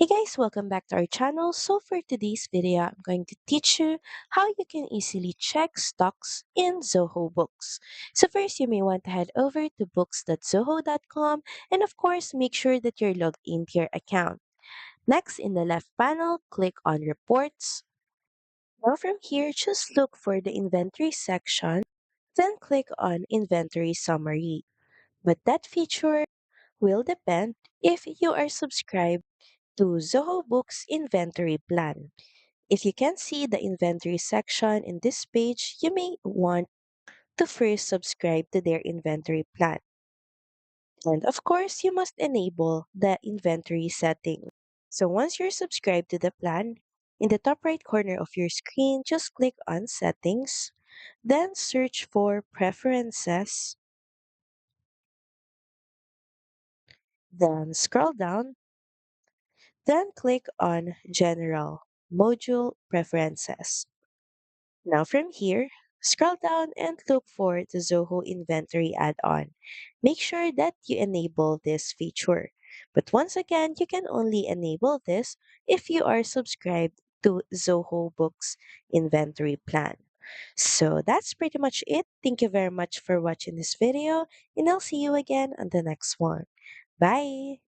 Hey guys, welcome back to our channel. So for today's video, I'm going to teach you how you can easily check stocks in Zoho Books. So first, you may want to head over to books.zoho.com and of course, make sure that you're logged into your account. Next, in the left panel, click on Reports. Now from here, just look for the Inventory section, then click on Inventory Summary. But that feature will depend if you are subscribed to Zoho Books Inventory Plan. If you can see the inventory section in this page, you may want to first subscribe to their inventory plan. And of course, you must enable the inventory setting. So once you're subscribed to the plan, in the top right corner of your screen, just click on Settings, then search for Preferences, then scroll down, then click on General Module Preferences. Now from here, scroll down and look for the Zoho Inventory add-on. Make sure that you enable this feature. But once again, you can only enable this if you are subscribed to Zoho Books Inventory Plan. So that's pretty much it. Thank you very much for watching this video, and I'll see you again on the next one. Bye!